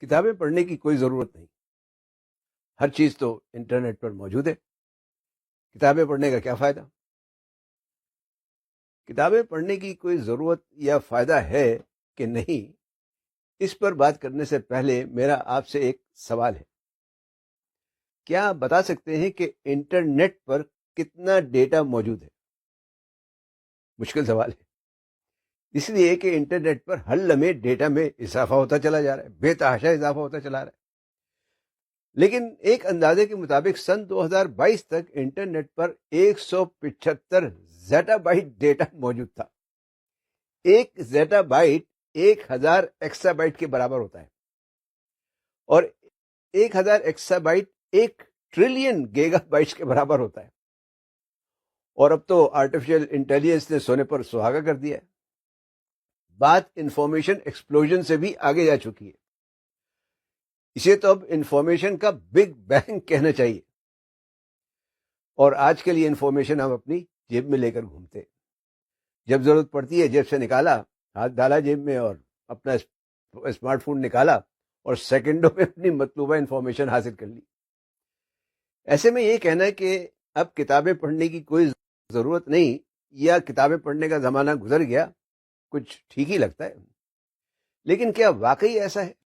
کتابیں پڑھنے کی کوئی ضرورت نہیں، ہر چیز تو انٹرنیٹ پر موجود ہے۔ کتابیں پڑھنے کا کیا فائدہ؟ کتابیں پڑھنے کی کوئی ضرورت یا فائدہ ہے کہ نہیں، اس پر بات کرنے سے پہلے میرا آپ سے ایک سوال ہے۔ کیا آپ بتا سکتے ہیں کہ انٹرنیٹ پر کتنا ڈیٹا موجود ہے؟ مشکل سوال ہے، اس لیے کہ انٹرنیٹ پر ہر لمحے ڈیٹا میں اضافہ ہوتا چلا جا رہا ہے، بے تحاشا اضافہ ہوتا چلا رہا ہے۔ لیکن ایک اندازے کے مطابق سن 2022 تک انٹرنیٹ پر 175 زیٹا بائٹ ڈیٹا موجود تھا۔ ایک زیٹا بائٹ 1000 ایکسا بائٹ کے برابر ہوتا ہے، اور 1000 ایکسا بائٹ 1 ٹریلین گیگا بائٹس کے برابر ہوتا ہے۔ اور اب تو آرٹیفیشل انٹیلیجنس نے سونے پر سہاگا کر دیا ہے، بات انفارمیشن ایکسپلوژن سے بھی آگے جا چکی ہے۔ اسے تو اب انفارمیشن کا بگ بینگ کہنا چاہیے، اور آج کے لیے انفارمیشن ہم اپنی جیب میں لے کر گھومتے، جب ضرورت پڑتی ہے جیب سے نکالا، ہاتھ ڈالا جیب میں اور اپنا اسمارٹ فون نکالا اور سیکنڈوں میں اپنی مطلوبہ انفارمیشن حاصل کر لی۔ ایسے میں یہ کہنا ہے کہ اب کتابیں پڑھنے کی کوئی ضرورت نہیں یا کتابیں پڑھنے کا زمانہ گزر گیا، کچھ ٹھیک ہی لگتا ہے۔ لیکن کیا واقعی ایسا ہے؟